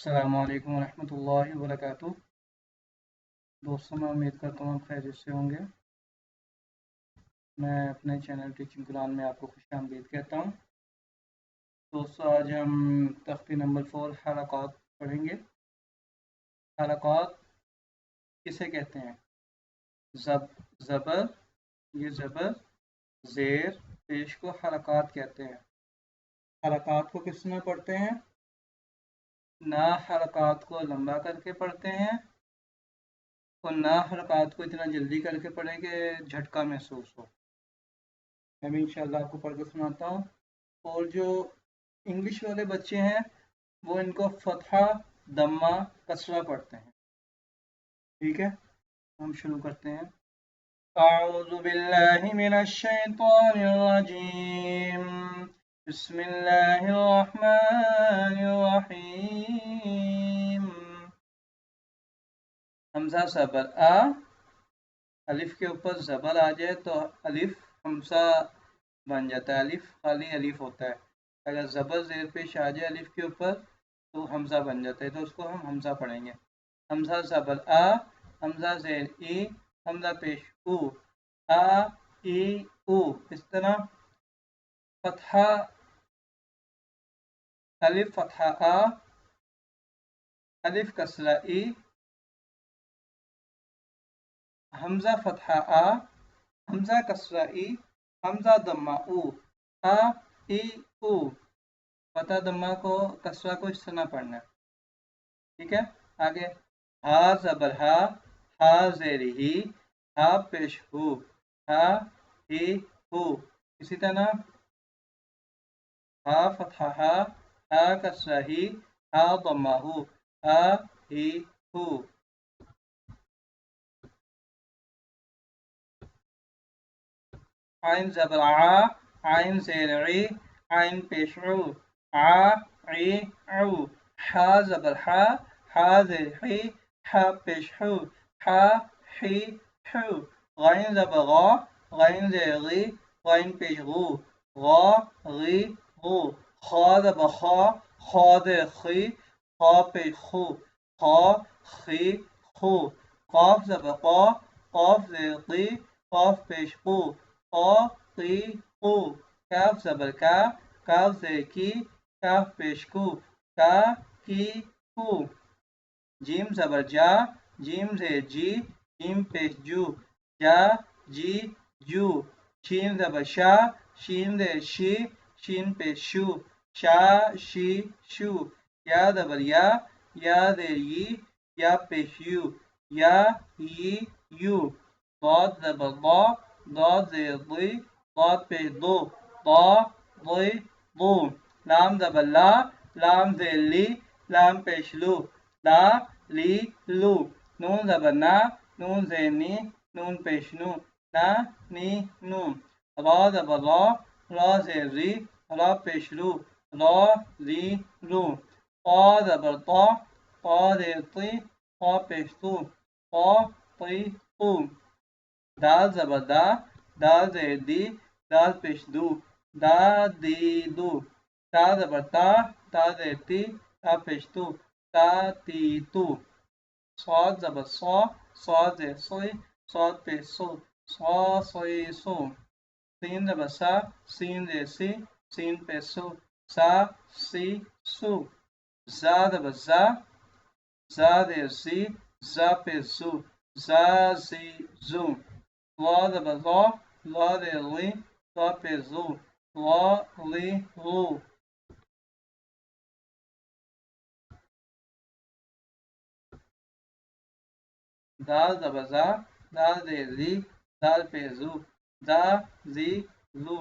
السلام علیکم ورحمۃ اللہ وبرکاتہ۔ دوستوں، میں امید کرتا ہوں آپ خیریت سے ہوں گے۔ میں اپنے چینل ٹیچنگ قرآن میں آپ کو خوش آمدید کہتا ہوں۔ دوستوں، آج ہم تختی نمبر 4 حلقات پڑھیں گے۔ حلقات کسے کہتے ہیں؟ زبر، یہ زبر زیر پیش کو حلقات کہتے ہیں۔ حلقات کو کس میں پڑھتے ہیں؟ نہ حلقات کو لمبا کر کے پڑھتے ہیں اور نہ حلقات کو اتنا جلدی کر کے پڑھیں کہ جھٹکا محسوس ہو۔ میں بھی انشاءاللہ آپ کو پڑھ کے سناتا ہوں۔ اور جو انگلش والے بچے ہیں وہ ان کو فتحہ، دمہ، کسرہ پڑھتے ہیں۔ ٹھیک ہے، ہم شروع کرتے ہیں۔ اعوذ باللہ من الشیطان الرجیم، بسم اللہ الرحمن الرحیم۔ حمزہ زبر آ، الف کے اوپر زبر آ جائے تو الف حمزہ بن جاتا ہے۔ الف خالی الف ہوتا ہے، اگر زبر زیر پیش آ جائے الف کے اوپر تو حمزہ بن جاتا ہے، تو اس کو ہم حمزہ پڑھیں گے۔ حمزہ زبر آ، حمزہ زیر ای، حمزہ پیش او، آ ای او۔ اس طرح فتحہ الف فتحہ آ، الف کسرہ ای، حمزہ فتحہ آ، حمزہ کسرہ ای، حمزہ دمہ او، آ ای او۔ فتح دمہ کو کسرہ کو اس طرح پڑھنا ہے۔ ٹھیک ہے، آگے ہا زبر ہا، ہا زیر ہی، ہا پیش ہو، ہا ہی ہو۔ اسی طرح ہا فتحہ ہا، ہا کسرہ ہی، ہا ضمہ ہو، ہا ہی ہو۔ عین زبر آ، عین زیر عی، عین پیش عو، آ عی عو۔ حا زبر حا، حا زیر حی، حا پیش حو، حا حی حو۔ غین زبر غا، غین زیر غی، غین پیش غو، غا غی غو۔ خا زبر خا، خا زیر خی، خا پیش خو، خا خی خو۔ قاف زبر قا، قاف زیر قی، قاف پیش قو، قا قی قو۔ کاف زبر کا، کاف زیر کی، کاف پیش کو، کا کی کو۔ جیم زبر جا، جیم زیر جی، جیم پیش جو، جا جی جو۔ شین زبر شا، شین زیر شی، شین پیش شو، شا شی شو۔ یا زبر یا، یا زیر یی، یا پیش یو، یا یی یو۔ ضاد زبر ضا، ضاد زیر ضی، ضاد پیش ضو، ضا ضی ضو۔ لام زبر لا، لام زیر لی، لام پیش لو، لا لی لو۔ نون زبر نا، نون زیر نی، نون پیش نو، نا نی نو۔ را زبر را، را زیر ری، را پیش رو، را ری رو۔ طا زبر طا، طا زیر طی، طا پیش طو، طا طی طو۔ دال زبر دا، دال زیر دی، دال پیش دو، دا دی دو۔ تا زبر تا، تا زیر تی، تا پیش تو، تا تی تو۔ صاد زبر صا، صاد زیر صی، صاد پیش سو، صا صی سو۔ سین زبر سا، سین زیر سی، سین پیش سو، سا سی سو۔ زا زبر زا، زا زیر زی، زا پیش زو، زا زی زو۔ لا زبر لا، لا زیر لی، لا پیش زو، لا لی لو۔ دال زبر زا، دال زیر زی، دال پیش زو، زا زی زو۔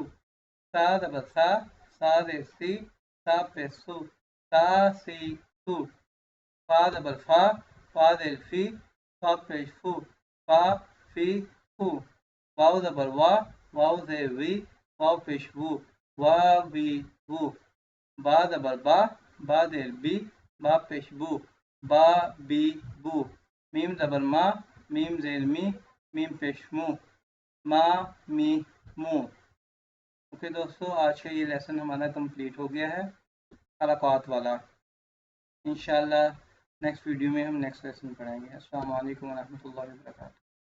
سا زبر سا، سا زیر سی، سا پیش سو، سا سی سو۔ فا زبر فا، فا زیر فی، فا پیش فو، فا فی فو۔ واو زبر وا، واو زیر وی، واو پیش وو، وا وی وو۔ با زبر با، با زیر بی، با پیش بو، با بی بو۔ میم زبر ما، میم زیر می، میم پیش مو، ما می مو۔ اوکے دوستو، آج کا یہ لیسن ہمارا کمپلیٹ ہو گیا ہے، حلقات والا۔ انشاءاللہ نیکسٹ ویڈیو میں ہم نیکسٹ لیسن پڑھیں گے. السلام علیکم ورحمۃ اللہ وبرکاتہ.